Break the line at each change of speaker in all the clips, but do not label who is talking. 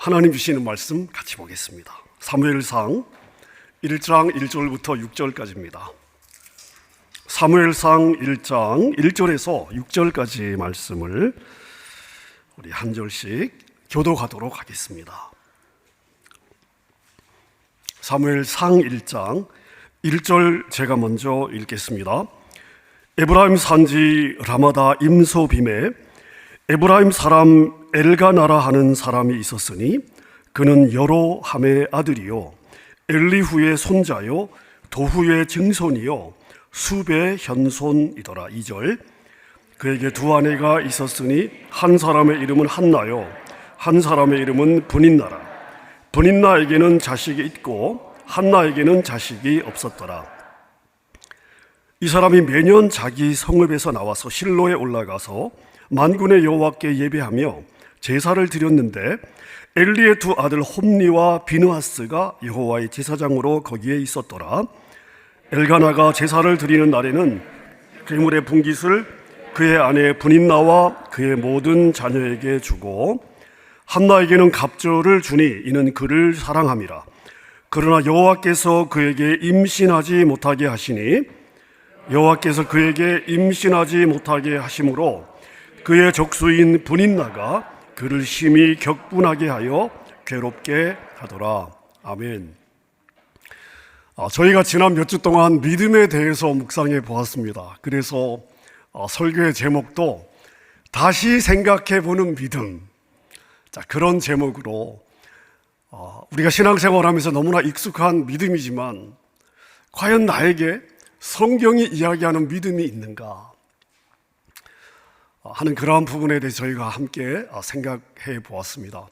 하나님 주시는 말씀 같이 보겠습니다. 사무엘상 1장 1절부터 6절까지입니다. 사무엘상 1장 1절에서 6절까지 말씀을 우리 한 절씩 교독하도록 하겠습니다. 사무엘상 1장 1절 제가 먼저 읽겠습니다. 에브라임 산지 라마다 임소빔에 에브라임 사람 엘가나라 하는 사람이 있었으니 그는 여로함의 아들이요 엘리후의 손자요 도후의 증손이요 숲의 현손이더라. 2절 그에게 두 아내가 있었으니 한 사람의 이름은 한나요 한 사람의 이름은 브닌나라. 브닌나에게는 자식이 있고 한나에게는 자식이 없었더라. 이 사람이 매년 자기 성읍에서 나와서 실로에 올라가서 만군의 여호와께 예배하며 제사를 드렸는데 엘리의 두 아들 홈니와 비느하스가 여호와의 제사장으로 거기에 있었더라. 엘가나가 제사를 드리는 날에는 괴물의 분깃을 그의 아내 브닌나와 그의 모든 자녀에게 주고 한나에게는 갑절을 주니 이는 그를 사랑함이라. 그러나 여호와께서 그에게 임신하지 못하게 하시니 여호와께서 그에게 임신하지 못하게 하심으로 그의 적수인 브닌나가 그를 심히 격분하게 하여 괴롭게 하더라. 아멘. 저희가 지난 몇 주 동안 믿음에 대해서 묵상해 보았습니다. 그래서 설교의 제목도 다시 생각해 보는 믿음. 그런 제목으로 우리가 신앙생활하면서 너무나 익숙한 믿음이지만 과연 나에게 성경이 이야기하는 믿음이 있는가 하는 그러한 부분에 대해서 저희가 함께 생각해 보았습니다.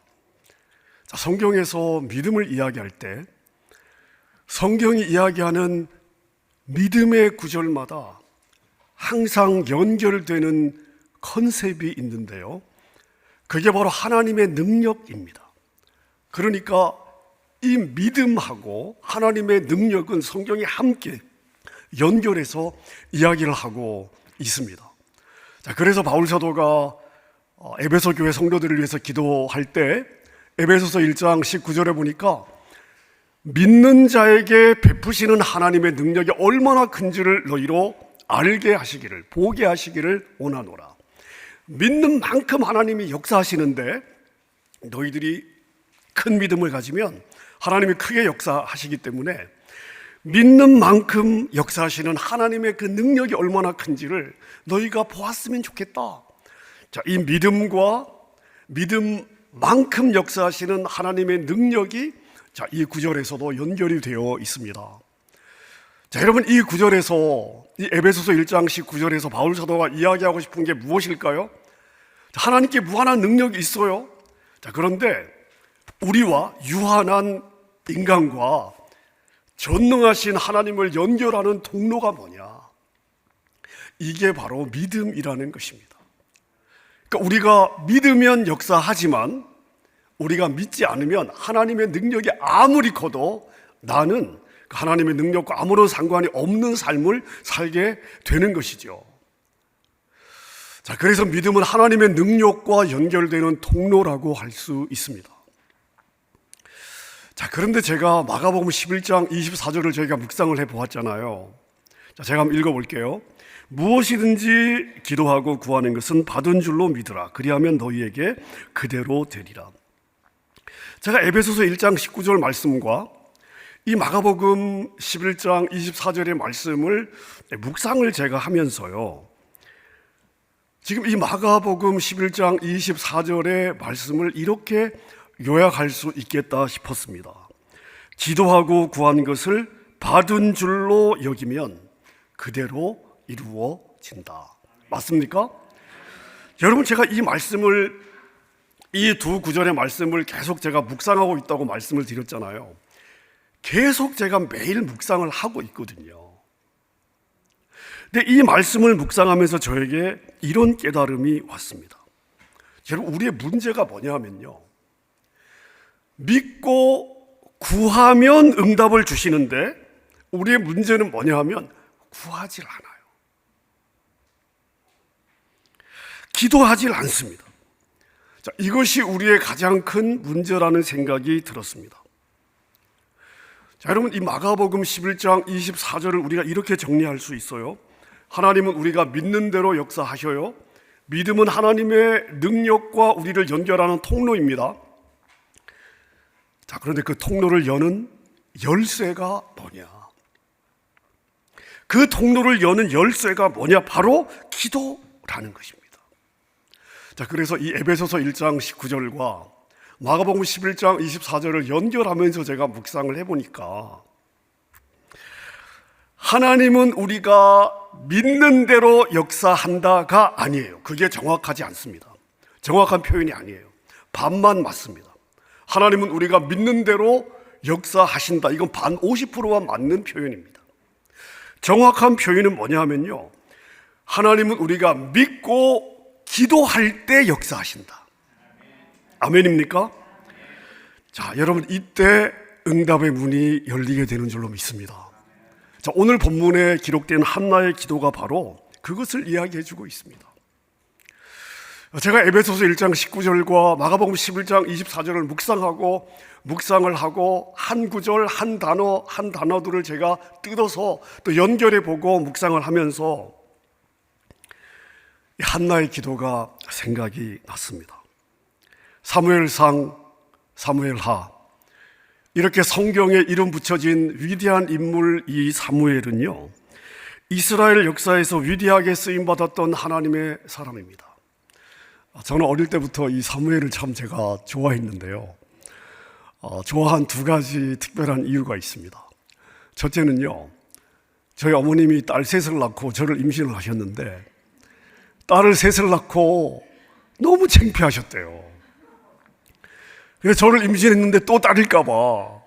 성경에서 믿음을 이야기할 때 성경이 이야기하는 믿음의 구절마다 항상 연결되는 컨셉이 있는데요. 그게 바로 하나님의 능력입니다. 그러니까 이 믿음하고 하나님의 능력은 성경이 함께 연결해서 이야기를 하고 있습니다. 그래서 바울 사도가 에베소 교회 성도들을 위해서 기도할 때 에베소서 1장 19절에 보니까 믿는 자에게 베푸시는 하나님의 능력이 얼마나 큰지를 너희로 알게 하시기를, 보게 하시기를 원하노라. 믿는 만큼 하나님이 역사하시는데 너희들이 큰 믿음을 가지면 하나님이 크게 역사하시기 때문에 믿는 만큼 역사하시는 하나님의 그 능력이 얼마나 큰지를 너희가 보았으면 좋겠다. 이 믿음과 믿음만큼 역사하시는 하나님의 능력이 이 구절에서도 연결이 되어 있습니다. 여러분, 이 구절에서, 이 에베소서 1장 19절에서 바울 사도가 이야기하고 싶은 게 무엇일까요? 하나님께 무한한 능력이 있어요. 그런데 우리와 유한한 인간과 전능하신 하나님을 연결하는 통로가 뭐냐? 이게 바로 믿음이라는 것입니다. 그러니까 우리가 믿으면 역사하지만 우리가 믿지 않으면 하나님의 능력이 아무리 커도 나는 하나님의 능력과 아무런 상관이 없는 삶을 살게 되는 것이죠. 그래서 믿음은 하나님의 능력과 연결되는 통로라고 할 수 있습니다. 그런데 제가 마가복음 11장 24절을 저희가 묵상을 해보았잖아요. 제가 한번 읽어볼게요. 무엇이든지 기도하고 구하는 것은 받은 줄로 믿으라. 그리하면 너희에게 그대로 되리라. 제가 에베소서 1장 19절 말씀과 이 마가복음 11장 24절의 말씀을 묵상을 제가 하면서요, 지금 이 마가복음 11장 24절의 말씀을 이렇게 요약할 수 있겠다 싶었습니다. 기도하고 구한 것을 받은 줄로 여기면 그대로 이루어진다. 맞습니까? 여러분, 제가 이 말씀을, 이 두 구절의 말씀을 계속 제가 묵상하고 있다고 말씀을 드렸잖아요. 계속 제가 매일 묵상을 하고 있거든요. 근데 이 말씀을 묵상하면서 저에게 이런 깨달음이 왔습니다. 여러분, 우리의 문제가 뭐냐면요, 믿고 구하면 응답을 주시는데 우리의 문제는 뭐냐 하면 구하질 않아요. 기도하질 않습니다. 자, 이것이 우리의 가장 큰 문제라는 생각이 들었습니다. 자, 여러분, 이 마가복음 11장 24절을 우리가 이렇게 정리할 수 있어요. 하나님은 우리가 믿는 대로 역사하셔요. 믿음은 하나님의 능력과 우리를 연결하는 통로입니다. 자, 그런데 그 통로를 여는 열쇠가 뭐냐? 그 통로를 여는 열쇠가 뭐냐? 바로 기도라는 것입니다. 자, 그래서 이 에베소서 1장 19절과 마가복음 11장 24절을 연결하면서 제가 묵상을 해보니까 하나님은 우리가 믿는 대로 역사한다가 아니에요. 그게 정확하지 않습니다. 정확한 표현이 아니에요. 반만 맞습니다. 하나님은 우리가 믿는 대로 역사하신다. 이건 반 50%만 맞는 표현입니다. 정확한 표현은 뭐냐 하면요, 하나님은 우리가 믿고 기도할 때 역사하신다. 아멘입니까? 자, 여러분, 이때 응답의 문이 열리게 되는 줄로 믿습니다. 자, 오늘 본문에 기록된 한나의 기도가 바로 그것을 이야기해 주고 있습니다. 제가 에베소서 1장 19절과 마가복음 11장 24절을 묵상을 하고 한 구절 한 단어들을 제가 뜯어서 또 연결해 보고 묵상을 하면서 한나의 기도가 생각이 났습니다. 사무엘상, 사무엘하, 이렇게 성경에 이름 붙여진 위대한 인물 이 사무엘은요, 이스라엘 역사에서 위대하게 쓰임받았던 하나님의 사람입니다. 저는 어릴 때부터 이 사무엘을 참 제가 좋아했는데요, 좋아한 두 가지 특별한 이유가 있습니다. 첫째는요, 저희 어머님이 딸 셋을 낳고 저를 임신을 하셨는데 딸을 셋을 낳고 너무 창피하셨대요. 그래서 저를 임신했는데 또 딸일까 봐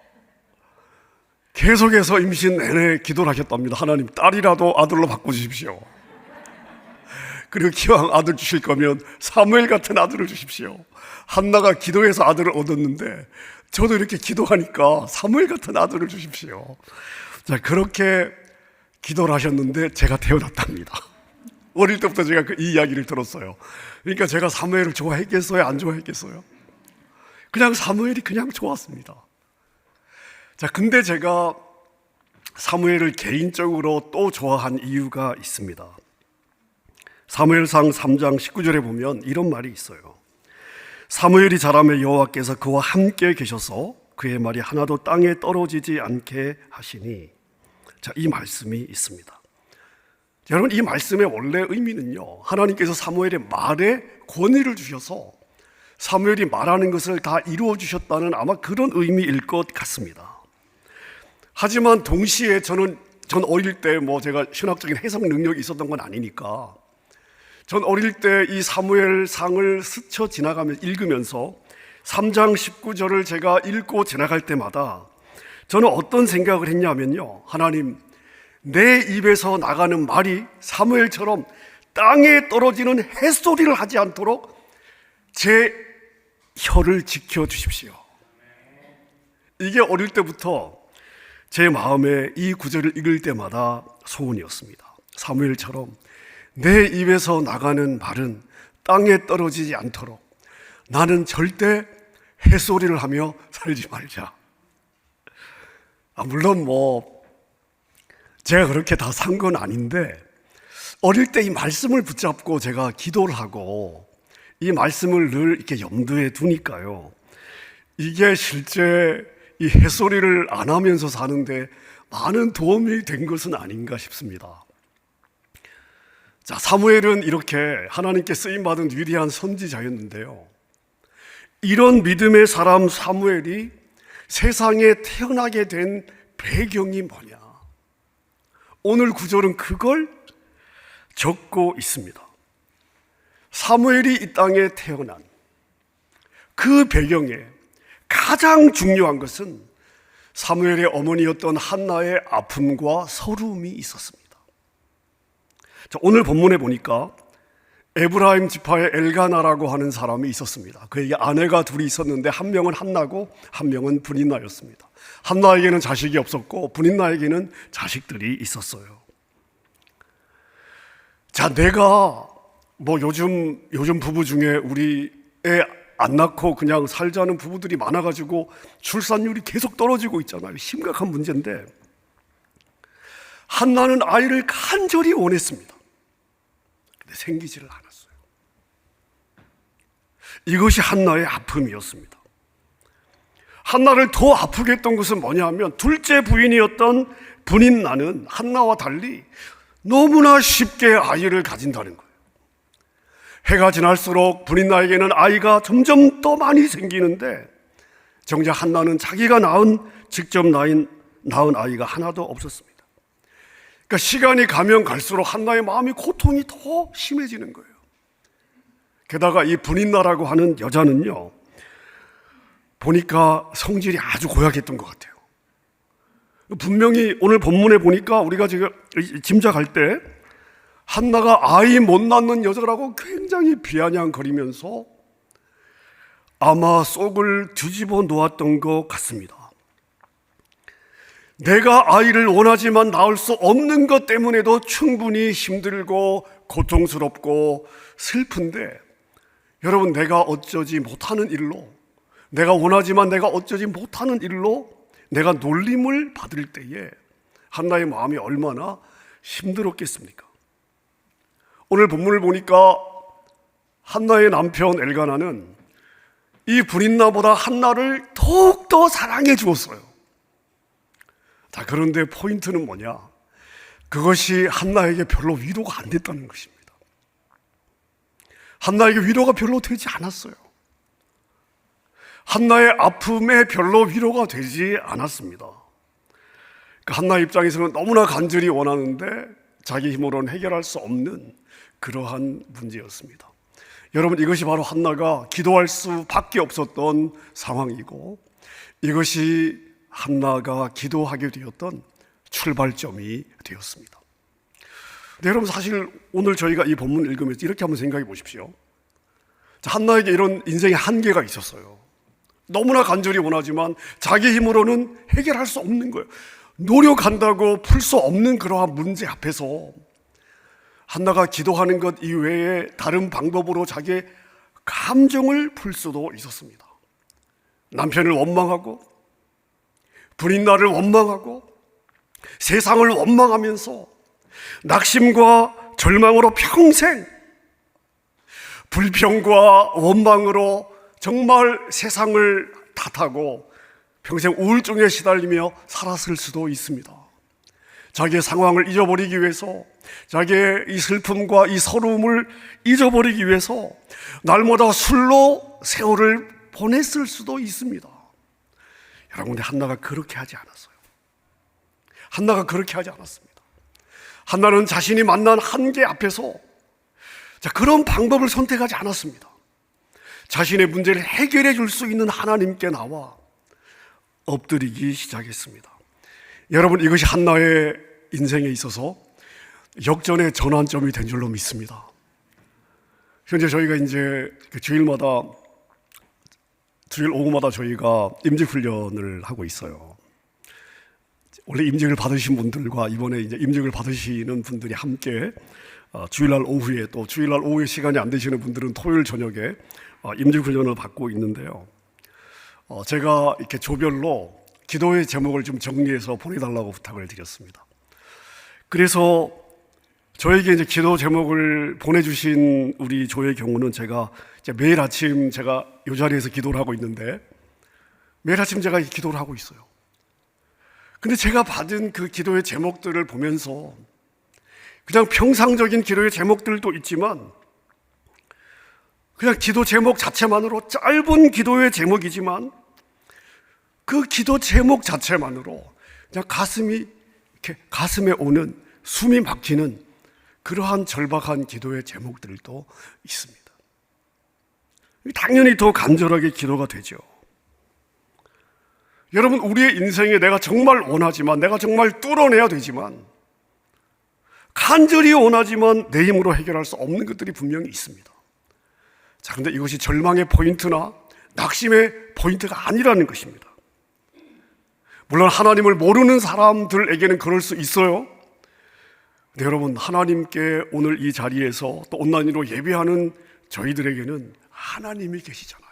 계속해서 임신 내내 기도를 하셨답니다. 하나님, 딸이라도 아들로 바꿔주십시오. 그리고 기왕 아들 주실 거면 사무엘 같은 아들을 주십시오. 한나가 기도해서 아들을 얻었는데 저도 이렇게 기도하니까 사무엘 같은 아들을 주십시오. 자, 그렇게 기도를 하셨는데 제가 태어났답니다. 어릴 때부터 제가 이 이야기를 들었어요. 그러니까 제가 사무엘을 좋아했겠어요? 안 좋아했겠어요? 그냥 사무엘이 그냥 좋았습니다. 자, 근데 제가 사무엘을 개인적으로 또 좋아한 이유가 있습니다. 사무엘상 3장 19절에 보면 이런 말이 있어요. 사무엘이 자라매 여호와께서 그와 함께 계셔서 그의 말이 하나도 땅에 떨어지지 않게 하시니, 자, 이 말씀이 있습니다. 여러분, 이 말씀의 원래 의미는요, 하나님께서 사무엘의 말에 권위를 주셔서 사무엘이 말하는 것을 다 이루어 주셨다는 아마 그런 의미일 것 같습니다. 하지만 동시에 전 어릴 때 제가 신학적인 해석 능력이 있었던 건 아니니까 전 어릴 때 이 사무엘상을 스쳐 읽으면서 3장 19절을 제가 읽고 지나갈 때마다 저는 어떤 생각을 했냐면요, 하나님, 내 입에서 나가는 말이 사무엘처럼 땅에 떨어지는 햇소리를 하지 않도록 제 혀를 지켜주십시오. 이게 어릴 때부터 제 마음에 이 구절을 읽을 때마다 소원이었습니다. 사무엘처럼 내 입에서 나가는 말은 땅에 떨어지지 않도록 나는 절대 햇소리를 하며 살지 말자. 물론 제가 그렇게 다 산 건 아닌데 어릴 때 이 말씀을 붙잡고 제가 기도를 하고 이 말씀을 늘 이렇게 염두에 두니까요, 이게 실제 이 햇소리를 안 하면서 사는데 많은 도움이 된 것은 아닌가 싶습니다. 자, 사무엘은 이렇게 하나님께 쓰임받은 위대한 선지자였는데요, 이런 믿음의 사람 사무엘이 세상에 태어나게 된 배경이 뭐냐? 오늘 구절은 그걸 적고 있습니다. 사무엘이 이 땅에 태어난 그 배경에 가장 중요한 것은 사무엘의 어머니였던 한나의 아픔과 서름이 있었습니다. 자, 오늘 본문에 보니까 에브라임 지파의 엘가나라고 하는 사람이 있었습니다. 그에게 아내가 둘이 있었는데 한 명은 한나고 한 명은 브닌나였습니다. 한나에게는 자식이 없었고 브닌나에게는 자식들이 있었어요. 자, 내가 요즘 부부 중에 우리의 안 낳고 그냥 살자는 부부들이 많아가지고 출산율이 계속 떨어지고 있잖아요. 심각한 문제인데 한나는 아이를 간절히 원했습니다. 근데 생기지를 않았어요. 이것이 한나의 아픔이었습니다. 한나를 더 아프게 했던 것은 뭐냐면 둘째 부인이었던 브닌나는 한나와 달리 너무나 쉽게 아이를 가진다는 거예요. 해가 지날수록 브닌나에게는 아이가 점점 더 많이 생기는데 정작 한나는 자기가 직접 낳은 아이가 하나도 없었습니다. 그러니까 시간이 가면 갈수록 한나의 마음이 고통이 더 심해지는 거예요. 게다가 이 브닌나라고 하는 여자는요, 보니까 성질이 아주 고약했던 것 같아요. 분명히 오늘 본문에 보니까 우리가 지금 짐작할 때 한나가 아이 못 낳는 여자라고 굉장히 비아냥거리면서 아마 속을 뒤집어 놓았던 것 같습니다. 내가 아이를 원하지만 낳을 수 없는 것 때문에도 충분히 힘들고 고통스럽고 슬픈데 여러분, 내가 어쩌지 못하는 일로, 내가 원하지만 내가 어쩌지 못하는 일로 내가 놀림을 받을 때에 한나의 마음이 얼마나 힘들었겠습니까? 오늘 본문을 보니까 한나의 남편 엘가나는 이 브닌나보다 한나를 더욱더 사랑해 주었어요. 자, 그런데 포인트는 뭐냐? 그것이 한나에게 별로 위로가 안 됐다는 것입니다. 한나에게 위로가 별로 되지 않았어요. 한나의 아픔에 별로 위로가 되지 않았습니다. 한나의 입장에서는 너무나 간절히 원하는데 자기 힘으로는 해결할 수 없는 그러한 문제였습니다. 여러분, 이것이 바로 한나가 기도할 수밖에 없었던 상황이고 이것이 한나가 기도하게 되었던 출발점이 되었습니다. 네, 여러분, 사실 오늘 저희가 이 본문을 읽으면서 이렇게 한번 생각해 보십시오. 한나에게 이런 인생의 한계가 있었어요. 너무나 간절히 원하지만 자기 힘으로는 해결할 수 없는 거예요. 노력한다고 풀 수 없는 그러한 문제 앞에서 한나가 기도하는 것 이외에 다른 방법으로 자기의 감정을 풀 수도 있었습니다. 남편을 원망하고 브닌나를 원망하고 세상을 원망하면서 낙심과 절망으로 평생 불평과 원망으로 정말 세상을 탓하고 평생 우울증에 시달리며 살았을 수도 있습니다. 자기의 상황을 잊어버리기 위해서, 자기의 이 슬픔과 이 서러움을 잊어버리기 위해서 날마다 술로 세월을 보냈을 수도 있습니다. 여러분, 근데 한나가 그렇게 하지 않았어요. 한나가 그렇게 하지 않았습니다. 한나는 자신이 만난 한계 앞에서 그런 방법을 선택하지 않았습니다. 자신의 문제를 해결해 줄 수 있는 하나님께 나와 엎드리기 시작했습니다. 여러분, 이것이 한나의 인생에 있어서 역전의 전환점이 된 줄로 믿습니다. 현재 저희가 이제 주일 오후마다 저희가 임직훈련을 하고 있어요. 원래 임직을 받으신 분들과 이번에 이제 임직을 받으시는 분들이 함께 주일날 오후에, 또 주일날 오후에 시간이 안 되시는 분들은 토요일 저녁에 임직훈련을 받고 있는데요. 제가 이렇게 조별로 기도의 제목을 좀 정리해서 보내달라고 부탁을 드렸습니다. 그래서 저에게 이제 기도 제목을 보내주신 우리 조의 경우는 제가 이제 매일 아침 제가 이 자리에서 기도를 하고 있는데 매일 아침 제가 기도를 하고 있어요. 근데 제가 받은 그 기도의 제목들을 보면서 그냥 평상적인 기도의 제목들도 있지만 그냥 기도 제목 자체만으로, 짧은 기도의 제목이지만 그 기도 제목 자체만으로 그냥 가슴에 오는, 숨이 막히는 그러한 절박한 기도의 제목들도 있습니다. 당연히 더 간절하게 기도가 되죠. 여러분, 우리의 인생에 내가 정말 원하지만, 내가 정말 뚫어내야 되지만, 간절히 원하지만 내 힘으로 해결할 수 없는 것들이 분명히 있습니다. 자, 그런데 이것이 절망의 포인트나 낙심의 포인트가 아니라는 것입니다. 물론 하나님을 모르는 사람들에게는 그럴 수 있어요. 근데 여러분, 하나님께 오늘 이 자리에서 또 온라인으로 예배하는 저희들에게는 하나님이 계시잖아요.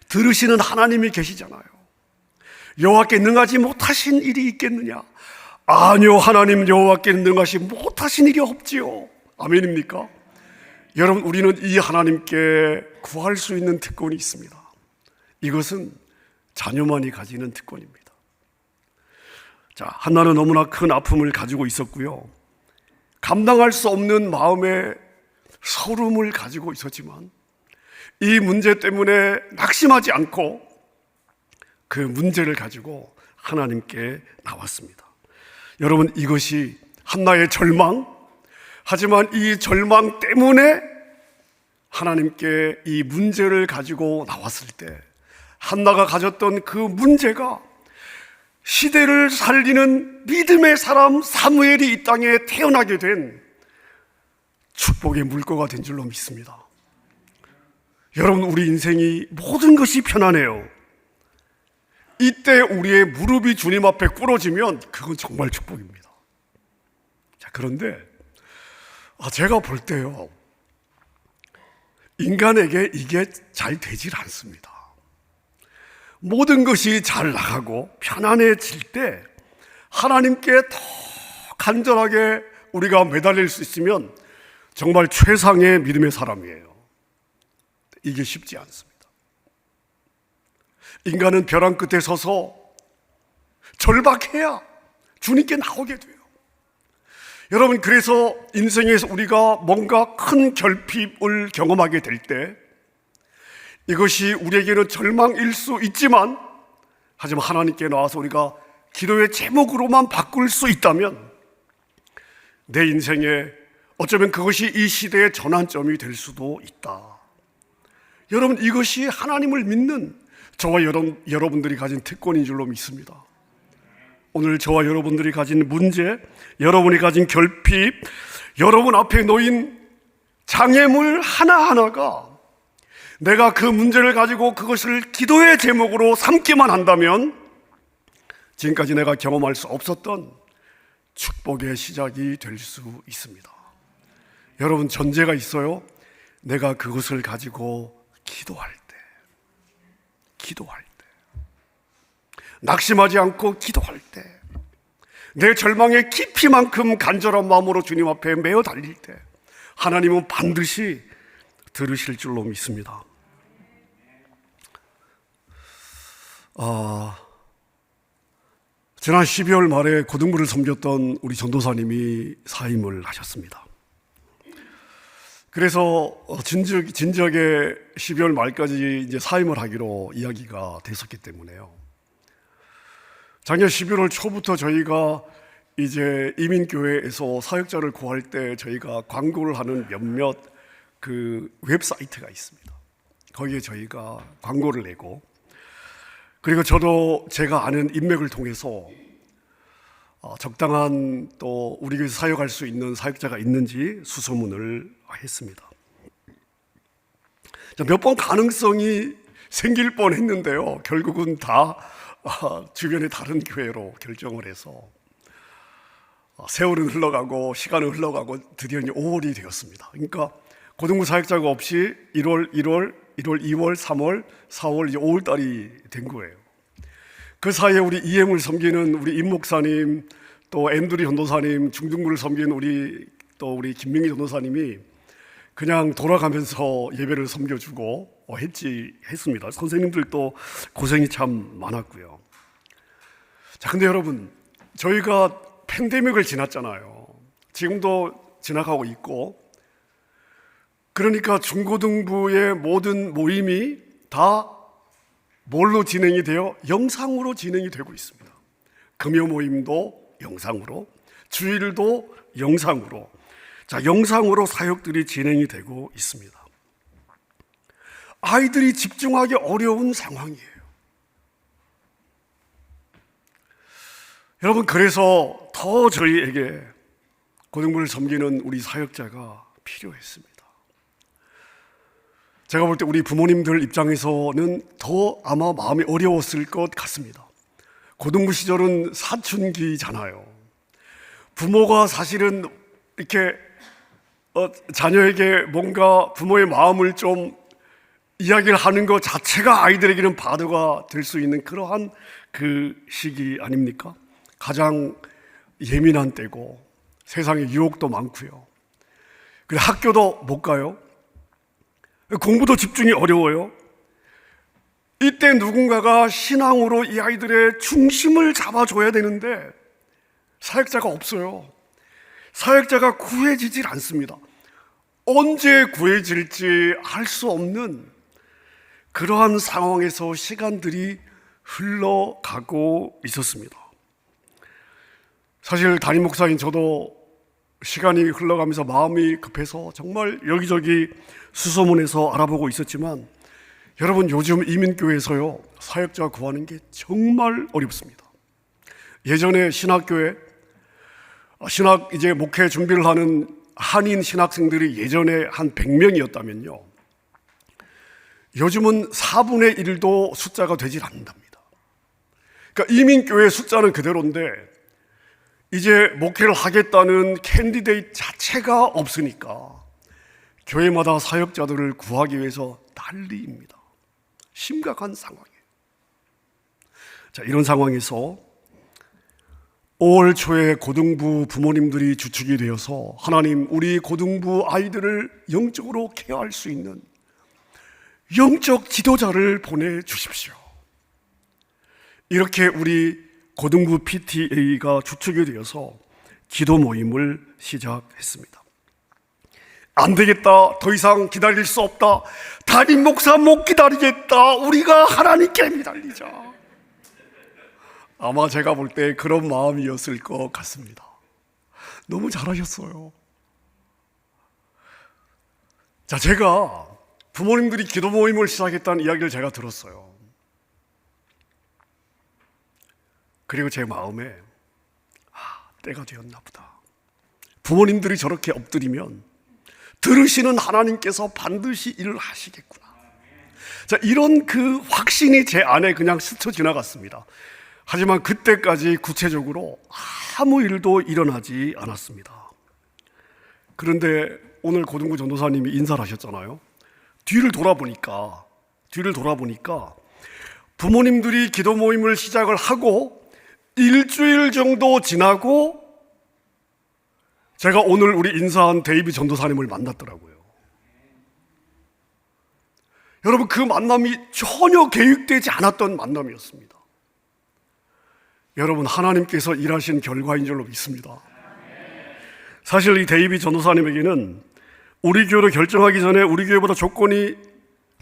들으시는 하나님이 계시잖아요. 여호와께 능하지 못하신 일이 있겠느냐? 아니요, 하나님 여호와께 능하시 못하신 일이 없지요. 아멘입니까? 여러분, 우리는 이 하나님께 구할 수 있는 특권이 있습니다. 이것은 자녀만이 가지는 특권입니다. 자, 한나는 너무나 큰 아픔을 가지고 있었고요, 감당할 수 없는 마음의 서름을 가지고 있었지만 이 문제 때문에 낙심하지 않고 그 문제를 가지고 하나님께 나왔습니다. 여러분, 이것이 한나의 절망, 하지만 이 절망 때문에 하나님께 이 문제를 가지고 나왔을 때 한나가 가졌던 그 문제가 시대를 살리는 믿음의 사람 사무엘이 이 땅에 태어나게 된 축복의 물꼬가 된 줄로 믿습니다. 여러분, 우리 인생이 모든 것이 편안해요. 이때 우리의 무릎이 주님 앞에 꿇어지면 그건 정말 축복입니다. 자, 그런데 제가 볼 때요, 인간에게 이게 잘 되질 않습니다. 모든 것이 잘 나가고 편안해질 때 하나님께 더 간절하게 우리가 매달릴 수 있으면 정말 최상의 믿음의 사람이에요. 이게 쉽지 않습니다. 인간은 벼랑 끝에 서서 절박해야 주님께 나오게 돼요. 여러분, 그래서 인생에서 우리가 뭔가 큰 결핍을 경험하게 될 때 이것이 우리에게는 절망일 수 있지만, 하지만 하나님께 나와서 우리가 기도의 제목으로만 바꿀 수 있다면 내 인생에 어쩌면 그것이 이 시대의 전환점이 될 수도 있다. 여러분, 이것이 하나님을 믿는 저와 여러분들이 가진 특권인 줄로 믿습니다. 오늘 저와 여러분들이 가진 문제, 여러분이 가진 결핍, 여러분 앞에 놓인 장애물 하나하나가 내가 그 문제를 가지고 그것을 기도의 제목으로 삼기만 한다면 지금까지 내가 경험할 수 없었던 축복의 시작이 될 수 있습니다. 여러분, 전제가 있어요. 내가 그것을 가지고 기도할 때, 낙심하지 않고 기도할 때, 내 절망의 깊이만큼 간절한 마음으로 주님 앞에 매어 달릴 때 하나님은 반드시 들으실 줄로 믿습니다. 지난 12월 말에 고등부를 섬겼던 우리 전도사님이 사임을 하셨습니다. 그래서 진지하게 12월 말까지 이제 사임을 하기로 이야기가 됐었기 때문에요. 작년 11월 초부터 저희가 이제 이민교회에서 사역자를 구할 때 저희가 광고를 하는 몇몇 그 웹사이트가 있습니다. 거기에 저희가 광고를 내고, 그리고 저도 제가 아는 인맥을 통해서 적당한 또 우리 교회에서 사역할 수 있는 사역자가 있는지 수소문을 했습니다. 몇 번 가능성이 생길 뻔했는데요, 결국은 다 주변의 다른 교회로 결정을 해서 세월은 흘러가고 시간은 흘러가고 드디어 5월이 되었습니다. 그러니까 고등부 사역자가 없이 1월, 2월, 3월, 4월, 이제 5월 달이 된 거예요. 그 사이에 우리 EM을 섬기는 우리 임 목사님, 또 앤드리 전도사님, 중등부를 섬기는 우리 김명희 전도사님이 그냥 돌아가면서 예배를 섬겨주고 했습니다. 선생님들도 고생이 참 많았고요. 자, 근데 여러분, 저희가 팬데믹을 지났잖아요. 지금도 지나가고 있고, 그러니까 중고등부의 모든 모임이 다 뭘로 진행이 되어? 영상으로 진행이 되고 있습니다. 금요 모임도 영상으로, 주일도 영상으로, 자, 영상으로 사역들이 진행이 되고 있습니다. 아이들이 집중하기 어려운 상황이에요. 여러분, 그래서 더 저희에게 고등부를 섬기는 우리 사역자가 필요했습니다. 제가 볼 때 우리 부모님들 입장에서는 더 아마 마음이 어려웠을 것 같습니다. 고등부 시절은 사춘기잖아요. 부모가 사실은 이렇게 자녀에게 뭔가 부모의 마음을 좀 이야기를 하는 것 자체가 아이들에게는 바드가 될 수 있는 그러한 그 시기 아닙니까? 가장 예민한 때고 세상에 유혹도 많고요. 그래 학교도 못 가요. 공부도 집중이 어려워요. 이때 누군가가 신앙으로 이 아이들의 중심을 잡아줘야 되는데 사역자가 없어요. 사역자가 구해지질 않습니다. 언제 구해질지 알 수 없는 그러한 상황에서 시간들이 흘러가고 있었습니다. 사실 담임 목사인 저도 시간이 흘러가면서 마음이 급해서 정말 여기저기 수소문해서 알아보고 있었지만 여러분, 요즘 이민교회에서요 사역자 구하는 게 정말 어렵습니다. 예전에 신학교에 신학 이제 목회 준비를 하는 한인 신학생들이 예전에 한 100명이었다면요 요즘은 4분의 1도 숫자가 되질 않는답니다. 그러니까 이민교회 숫자는 그대로인데 이제 목회를 하겠다는 캔디데이트 자체가 없으니까 교회마다 사역자들을 구하기 위해서 난리입니다. 심각한 상황이에요. 자, 이런 상황에서 5월 초에 고등부 부모님들이 주축이 되어서 하나님, 우리 고등부 아이들을 영적으로 케어할 수 있는 영적 지도자를 보내주십시오. 이렇게 우리 고등부 PTA가 주축이 되어서 기도 모임을 시작했습니다. 안 되겠다, 더 이상 기다릴 수 없다, 담임 목사 못 기다리겠다, 우리가 하나님께 기다리자. 아마 제가 볼 때 그런 마음이었을 것 같습니다. 너무 잘하셨어요. 자, 제가 부모님들이 기도 모임을 시작했다는 이야기를 제가 들었어요. 그리고 제 마음에 때가 되었나 보다. 부모님들이 저렇게 엎드리면 들으시는 하나님께서 반드시 일을 하시겠구나. 자, 이런 그 확신이 제 안에 그냥 스쳐 지나갔습니다. 하지만 그때까지 구체적으로 아무 일도 일어나지 않았습니다. 그런데 오늘 고등부 전도사님이 인사를 하셨잖아요. 뒤를 돌아보니까 부모님들이 기도 모임을 시작을 하고 일주일 정도 지나고 제가 오늘 우리 인사한 데이비 전도사님을 만났더라고요. 여러분, 그 만남이 전혀 계획되지 않았던 만남이었습니다. 여러분, 하나님께서 일하신 결과인 줄로 믿습니다. 사실 이 데이비 전도사님에게는 우리 교회로 결정하기 전에 우리 교회보다 조건이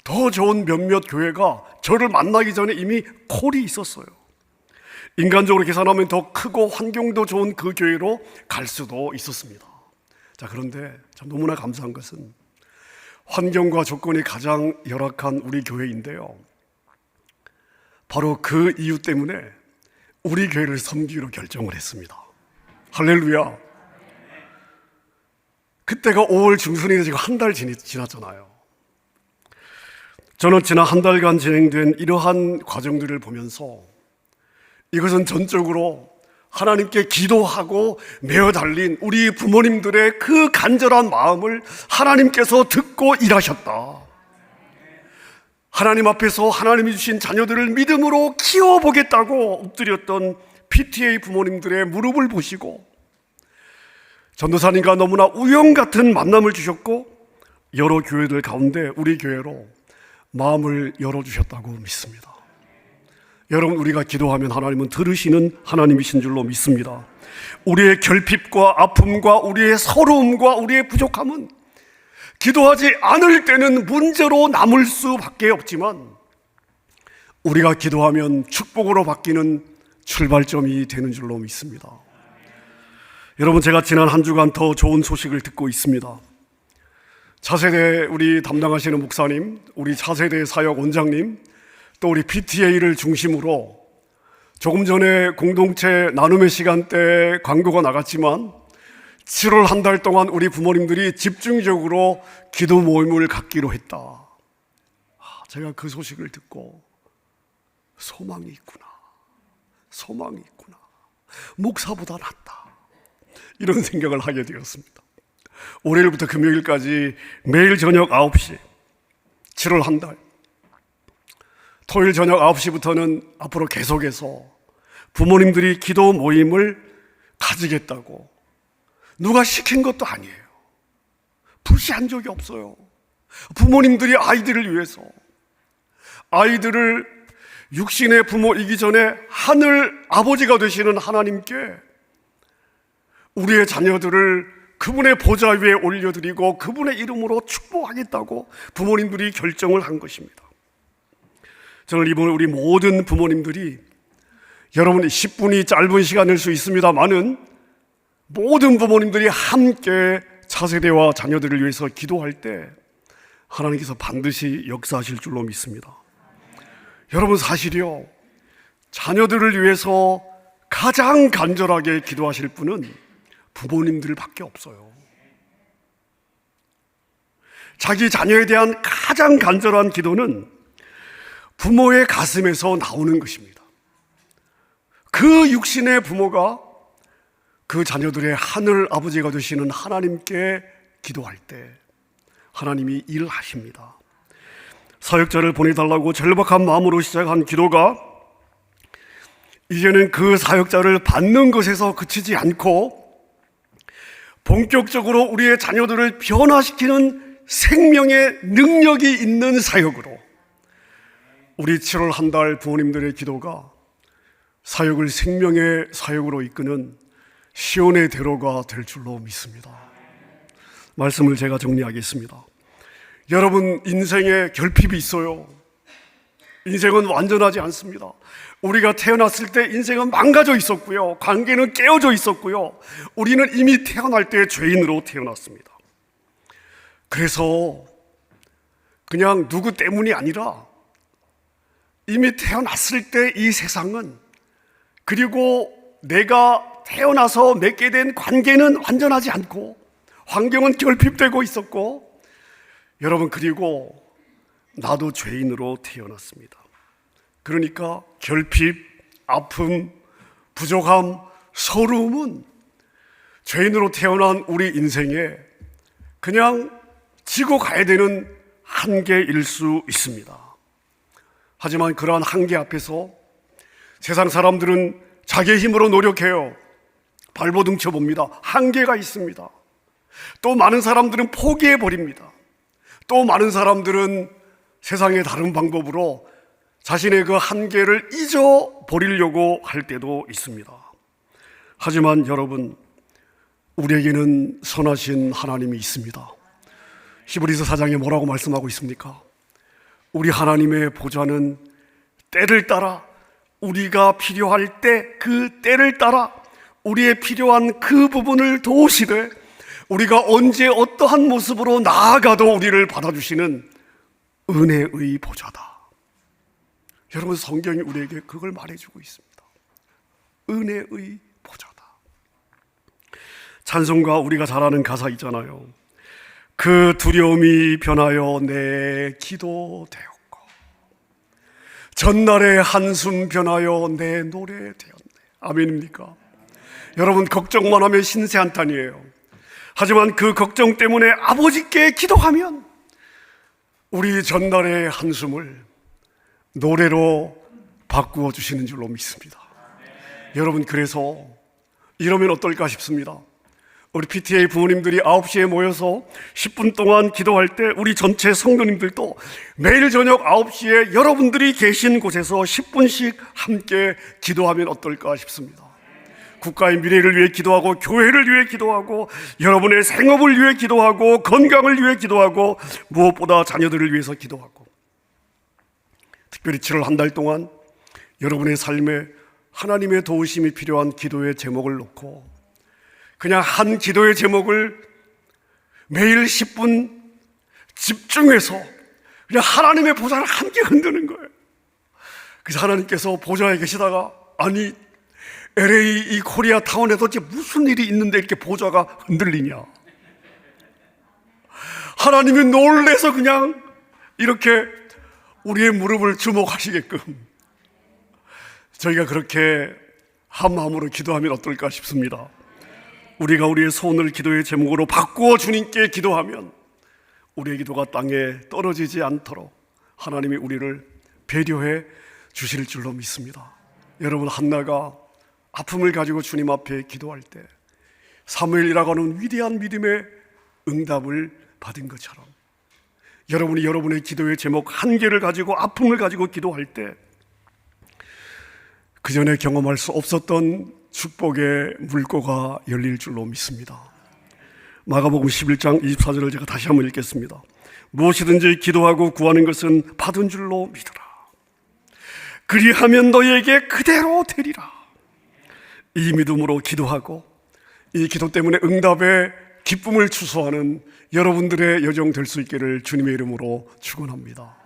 더 좋은 몇몇 교회가 저를 만나기 전에 이미 콜이 있었어요. 인간적으로 계산하면 더 크고 환경도 좋은 그 교회로 갈 수도 있었습니다. 자, 그런데 참 너무나 감사한 것은 환경과 조건이 가장 열악한 우리 교회인데요, 바로 그 이유 때문에 우리 교회를 섬기기로 결정을 했습니다. 할렐루야. 그때가 5월 중순인데 지금 한 달 지났잖아요. 저는 지난 한 달간 진행된 이러한 과정들을 보면서 이것은 전적으로 하나님께 기도하고 메어 달린 우리 부모님들의 그 간절한 마음을 하나님께서 듣고 일하셨다. 하나님 앞에서 하나님이 주신 자녀들을 믿음으로 키워보겠다고 엎드렸던 PTA 부모님들의 무릎을 보시고 전도사님과 너무나 우연 같은 만남을 주셨고 여러 교회들 가운데 우리 교회로 마음을 열어주셨다고 믿습니다. 여러분, 우리가 기도하면 하나님은 들으시는 하나님이신 줄로 믿습니다. 우리의 결핍과 아픔과 우리의 서러움과 우리의 부족함은 기도하지 않을 때는 문제로 남을 수밖에 없지만 우리가 기도하면 축복으로 바뀌는 출발점이 되는 줄로 믿습니다. 여러분, 제가 지난 한 주간 더 좋은 소식을 듣고 있습니다. 차세대 우리 담당하시는 목사님, 우리 차세대 사역 원장님, 또 우리 PTA를 중심으로 조금 전에 공동체 나눔의 시간 때 광고가 나갔지만 7월 한 달 동안 우리 부모님들이 집중적으로 기도 모임을 갖기로 했다. 제가 그 소식을 듣고 소망이 있구나. 목사보다 낫다. 이런 생각을 하게 되었습니다. 월요일부터 금요일까지 매일 저녁 9시 7월 한 달 토요일 저녁 9시부터는 앞으로 계속해서 부모님들이 기도 모임을 가지겠다고 누가 시킨 것도 아니에요. 불시한 적이 없어요. 부모님들이 아이들을 위해서, 아이들을 육신의 부모이기 전에 하늘 아버지가 되시는 하나님께 우리의 자녀들을 그분의 보좌 위에 올려드리고 그분의 이름으로 축복하겠다고 부모님들이 결정을 한 것입니다. 저는 이번에 우리 모든 부모님들이, 여러분이 10분이 짧은 시간일 수 있습니다만은 모든 부모님들이 함께 차세대와 자녀들을 위해서 기도할 때 하나님께서 반드시 역사하실 줄로 믿습니다. 여러분, 사실이요, 자녀들을 위해서 가장 간절하게 기도하실 분은 부모님들밖에 없어요. 자기 자녀에 대한 가장 간절한 기도는 부모의 가슴에서 나오는 것입니다. 그 육신의 부모가 그 자녀들의 하늘 아버지가 되시는 하나님께 기도할 때 하나님이 일하십니다. 사역자를 보내달라고 절박한 마음으로 시작한 기도가 이제는 그 사역자를 받는 것에서 그치지 않고 본격적으로 우리의 자녀들을 변화시키는 생명의 능력이 있는 사역으로, 우리 7월 한 달 부모님들의 기도가 사역을 생명의 사역으로 이끄는 시온의 대로가 될 줄로 믿습니다. 말씀을 제가 정리하겠습니다. 여러분, 인생에 결핍이 있어요. 인생은 완전하지 않습니다. 우리가 태어났을 때 인생은 망가져 있었고요, 관계는 깨어져 있었고요, 우리는 이미 태어날 때 죄인으로 태어났습니다. 그래서 그냥 누구 때문이 아니라 이미 태어났을 때 이 세상은, 그리고 내가 태어나서 맺게 된 관계는 완전하지 않고 환경은 결핍되고 있었고, 여러분, 그리고 나도 죄인으로 태어났습니다. 그러니까 결핍, 아픔, 부족함, 서러움은 죄인으로 태어난 우리 인생에 그냥 지고 가야 되는 한계일 수 있습니다. 하지만 그러한 한계 앞에서 세상 사람들은 자기의 힘으로 노력해요. 발버둥쳐 봅니다. 한계가 있습니다. 또 많은 사람들은 포기해버립니다. 또 많은 사람들은 세상의 다른 방법으로 자신의 그 한계를 잊어버리려고 할 때도 있습니다. 하지만 여러분, 우리에게는 선하신 하나님이 있습니다. 히브리서 4장에 뭐라고 말씀하고 있습니까? 우리 하나님의 보좌는 때를 따라, 우리가 필요할 때 그 때를 따라 우리의 필요한 그 부분을 도우시되, 우리가 언제 어떠한 모습으로 나아가도 우리를 받아주시는 은혜의 보좌다. 여러분, 성경이 우리에게 그걸 말해주고 있습니다. 은혜의 보좌다. 찬송가 우리가 잘 아는 가사 있잖아요. 그 두려움이 변하여 내 기도 되었고, 전날의 한숨 변하여 내 노래 되었네. 아멘입니까? 여러분, 걱정만 하면 신세 한탄이에요. 하지만 그 걱정 때문에 아버지께 기도하면 우리 전날의 한숨을 노래로 바꾸어 주시는 줄로 믿습니다. 여러분, 그래서 이러면 어떨까 싶습니다. 우리 PTA 부모님들이 9시에 모여서 10분 동안 기도할 때 우리 전체 성도님들도 매일 저녁 9시에 여러분들이 계신 곳에서 10분씩 함께 기도하면 어떨까 싶습니다. 국가의 미래를 위해 기도하고, 교회를 위해 기도하고, 여러분의 생업을 위해 기도하고, 건강을 위해 기도하고, 무엇보다 자녀들을 위해서 기도하고, 특별히 7월 한 달 동안 여러분의 삶에 하나님의 도우심이 필요한 기도의 제목을 놓고 그냥 한 기도의 제목을 매일 10분 집중해서 그냥 하나님의 보좌를 함께 흔드는 거예요. 그래서 하나님께서 보좌에 계시다가, 아니, LA 이 코리아 타운에 도대체 무슨 일이 있는데 이렇게 보좌가 흔들리냐. 하나님이 놀래서 그냥 이렇게 우리의 무릎을 주목하시게끔 저희가 그렇게 한 마음으로 기도하면 어떨까 싶습니다. 우리가 우리의 소원을 기도의 제목으로 바꾸어 주님께 기도하면 우리의 기도가 땅에 떨어지지 않도록 하나님이 우리를 배려해 주실 줄로 믿습니다. 여러분, 한나가 아픔을 가지고 주님 앞에 기도할 때 사무엘이라고 하는 위대한 믿음의 응답을 받은 것처럼 여러분이 여러분의 기도의 제목 한 개를 가지고 아픔을 가지고 기도할 때 그전에 경험할 수 없었던 축복의 물꼬가 열릴 줄로 믿습니다. 마가복음 11장 24절을 제가 다시 한번 읽겠습니다. 무엇이든지 기도하고 구하는 것은 받은 줄로 믿으라. 그리하면 너희에게 그대로 되리라. 이 믿음으로 기도하고 이 기도 때문에 응답의 기쁨을 추수하는 여러분들의 여정 될 수 있기를 주님의 이름으로 축원합니다.